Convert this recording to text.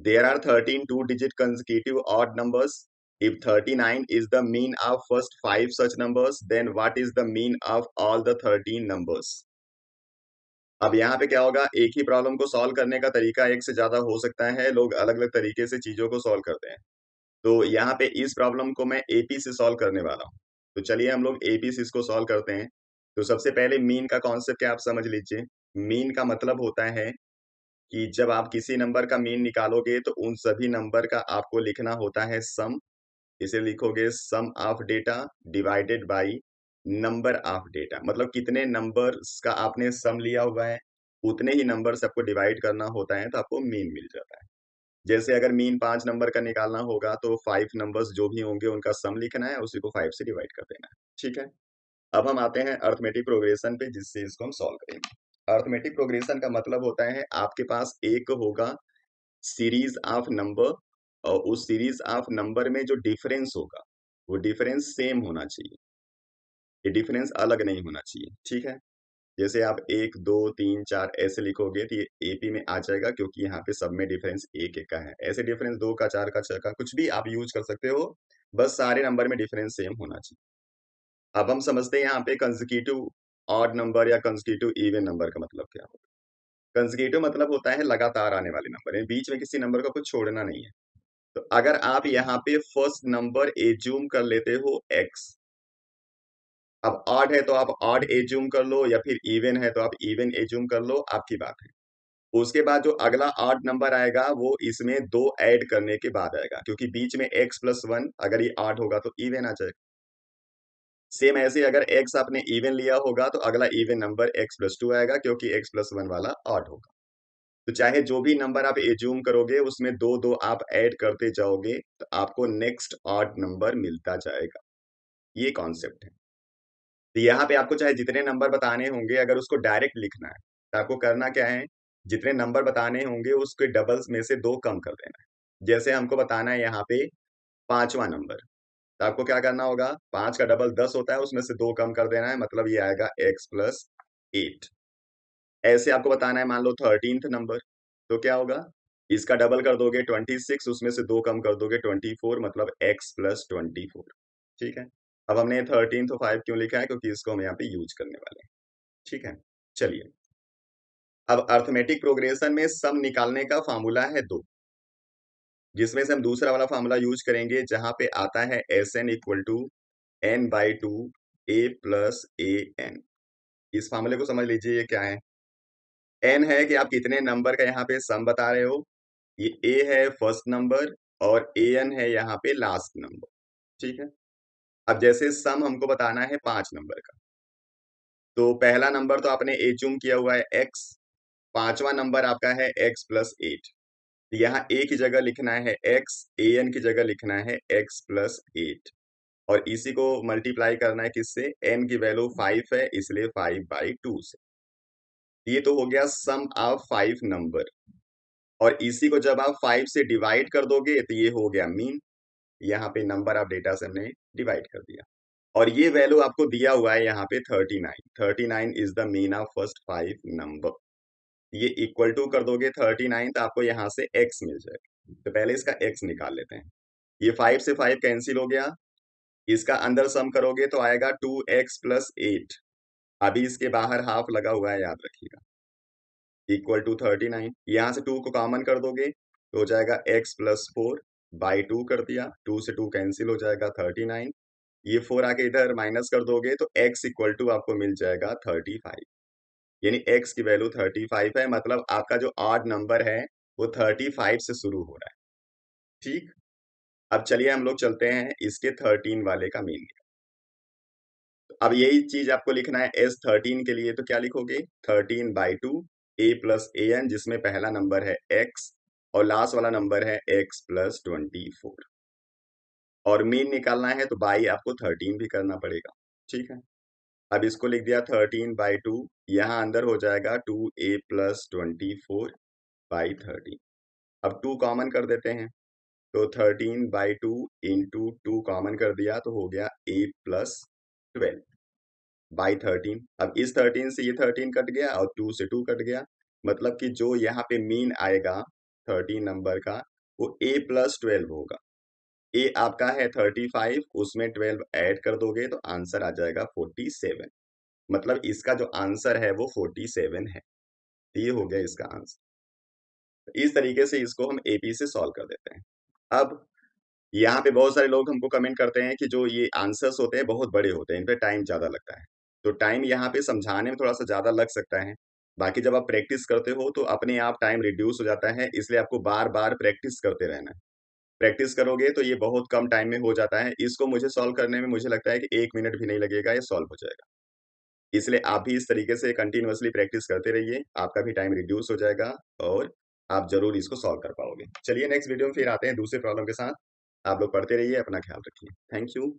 There are 13 two-digit consecutive odd numbers. If 39 is the mean of first 5 such numbers, then what is the mean of all the 13 numbers? अब यहाँ पे क्या होगा, एक ही problem को solve करने का तरीका एक से ज्यादा हो सकता है, लोग अलग अलग तरीके से चीजों को सॉल्व करते हैं। तो यहाँ पे इस प्रॉब्लम को मैं एपी से सॉल्व करने वाला हूँ। तो चलिए हम लोग एपी से इसको सॉल्व करते हैं। तो सबसे पहले मीन का कॉन्सेप्ट क्या आप समझ लीजिए। मीन का मतलब होता है कि जब आप किसी नंबर का मीन निकालोगे तो उन सभी नंबर का आपको लिखना होता है सम। इसे लिखोगे sum of data divided by number of data, मतलब कितने नंबर्स का आपने सम लिया हुआ है उतने ही नंबर सबको डिवाइड करना होता है, तो आपको मीन मिल जाता है। जैसे अगर मीन 5 नंबर का निकालना होगा तो 5 नंबर्स जो भी होंगे उनका सम लिखना है, उसी को 5 से डिवाइड कर देना है। ठीक है, अब हम आते हैं अर्थमेटिक प्रोग्रेशन पे, जिससे इसको हम सॉल्व करेंगे। अर्थमेटिक प्रोग्रेशन का मतलब होता है आपके पास एक होगा सीरीज ऑफ नंबर, और उस सीरीज ऑफ नंबर में जो डिफरेंस होगा वो डिफरेंस सेम होना चाहिए, ये डिफरेंस अलग नहीं होना चाहिए। ठीक है, जैसे आप 1 2 3 4 ऐसे लिखोगे तो ये एपी में आ जाएगा, क्योंकि यहाँ पे सब में डिफरेंस एक एक का है। ऐसे डिफरेंस 2 का 4 का 6 का कुछ भी आप यूज कर सकते हो, बस सारे नंबर में डिफरेंस सेम होना चाहिए। अब हम समझते हैं यहाँ पे कंसेक्यूटिव ऑड नंबर या कंसेक्यूटिव इवन नंबर का मतलब क्या होता है। कंसेक्यूटिव मतलब होता है लगातार आने वाले नंबर, बीच में किसी नंबर का कुछ छोड़ना नहीं है। तो अगर आप यहाँ पे फर्स्ट नंबर एज्यूम कर लेते हो x, अब ऑड है तो आप ऑड एज्यूम कर लो, या फिर इवन है तो आप इवन एज्यूम कर लो, आपकी बात है। उसके बाद जो अगला ऑड नंबर आएगा वो इसमें 2 ऐड करने के बाद आएगा, क्योंकि बीच में x+1 अगर ये ऑड होगा तो इवन आ जाएगा। सेम ऐसे अगर x आपने इवन लिया होगा तो अगला इवन नंबर x+2 आएगा, क्योंकि x+1 वाला ऑड होगा। तो चाहे जो भी नंबर आप एज्यूम करोगे उसमें 2 2 आप ऐड करते जाओगे तो आपको नेक्स्ट ऑड नंबर मिलता जाएगा। ये कॉन्सेप्ट है। तो यहाँ पे आपको चाहे जितने नंबर बताने होंगे, अगर उसको डायरेक्ट लिखना है तो आपको करना क्या है, जितने नंबर बताने होंगे उसके डबल्स में से 2 कम कर देना है। जैसे हमको बताना है यहाँ पे 5वां नंबर, तो आपको क्या करना होगा, 5 का डबल 10 होता है, उसमें से 2 कम कर देना है, मतलब ये आएगा x+8। ऐसे आपको बताना है मान लो 13th नंबर, तो क्या होगा, इसका डबल कर दोगे 26, उसमें से 2 कम कर दोगे 24, मतलब x+24। ठीक है, अब हमने 13 तो 5 क्यों लिखा है, क्योंकि इसको हम यहाँ पे यूज करने वाले हैं। ठीक है, चलिए अब अर्थमेटिक प्रोग्रेशन में सम निकालने का फार्मूला है 2, जिसमें से हम दूसरा वाला फार्मूला यूज करेंगे जहां पे आता है SN=n/2 a+an। इस फार्मूले को समझ लीजिए, ये क्या है। n है कि आप कितने नंबर का यहाँ पे सम बता रहे हो, ये a है फर्स्ट नंबर, और an है यहाँ पे लास्ट नंबर। ठीक है, अब जैसे सम हमको बताना है 5 नंबर का, तो पहला नंबर तो आपने एज्यूम किया हुआ है x, 5वां नंबर आपका है x+8। यहाँ a की जगह लिखना है x, an की जगह लिखना है x+8, और इसी को मल्टीप्लाई करना है किससे, n की वैल्यू 5 है इसलिए 5/2 से। ये तो हो गया सम ऑफ 5 नंबर, और इसी को जब आप 5 से डिवाइड कर दोगे तो ये हो गया मीन। यहाँ पे नंबर ऑफ डेटा से हमने डिवाइड कर दिया, और ये वैल्यू आपको दिया हुआ है यहाँ पे 39 is the mean of first 5 number. ये इक्वल टू कर दोगे 39, तो आपको यहाँ से x मिल जाएगा। तो पहले इसका x निकाल लेते हैं। ये 5 से 5 कैंसिल हो गया, इसका अंदर सम करोगे तो आएगा 2x+8। अभी इसके बाहर हाफ लगा हुआ है, याद रखिएगा, इक्वल टू 39। यहाँ से 2 को कॉमन कर दोगे तो हो जाएगा x+4/2 कर दिया, 2 से 2 कैंसिल हो जाएगा 39। ये 4 आके इधर माइनस कर दोगे तो x इक्वल टू आपको मिल जाएगा 35, यानी x की वैल्यू 35 है, मतलब आपका जो ऑड नंबर है वो 35 से शुरू हो रहा है। ठीक, अब चलिए हम लोग चलते हैं इसके 13 वाले का मीन। अब यही चीज आपको लिखना है S13 के लिए, तो क्या लिखोगे, 13/2 a+an, जिसमें पहला नंबर है x और लास्ट वाला नंबर है x+24, और मीन निकालना है तो बाई आपको 13 भी करना पड़ेगा। ठीक है, अब इसको लिख दिया 13/2, यहाँ अंदर हो जाएगा 2a+24/13। अब 2 कॉमन कर देते हैं, तो 13/2 इंटू 2 कॉमन कर दिया तो हो गया a+12/13। अब इस 13 से ये 13 कट गया और 2 से 2 कट गया, मतलब कि जो यहाँ पे मीन आएगा 13 नंबर का वो a+12 होगा। ए आपका है 35, उसमें 12 ऐड कर दोगे तो आंसर आ जाएगा 47। मतलब इसका जो आंसर है वो 47 है। तो ये हो गया इसका आंसर। इस तरीके से इसको हम एपी से सॉल्व कर देते हैं। अब यहाँ पे बहुत सारे लोग हमको कमेंट करते हैं कि जो ये आंसर्स होते हैं बहुत बड़े होते हैं, इन पे टाइम ज़्यादा लगता है। तो टाइम यहाँ पे समझाने में थोड़ा-सा ज़्यादा लग सकता है। बाकी जब आप प्रैक्टिस करते हो तो अपने आप टाइम रिड्यूस हो जाता है, इसलिए आपको बार-बार प्रैक्टिस करते रहना है। प्रैक्टिस करोगे तो ये बहुत कम टाइम में हो जाता है। इसको मुझे सॉल्व करने में मुझे लगता है कि 1 मिनट भी नहीं लगेगा, ये सॉल्व हो जाएगा। इसलिए आप भी इस तरीके से कंटीन्यूअसली प्रैक्टिस करते रहिए, आपका भी टाइम रिड्यूस हो जाएगा और आप ज़रूर इसको सॉल्व कर पाओगे। चलिए नेक्स्ट वीडियो में फिर आते हैं दूसरे प्रॉब्लम के साथ। आप लोग पढ़ते रहिए, अपना ख्याल रखिए। Thank you.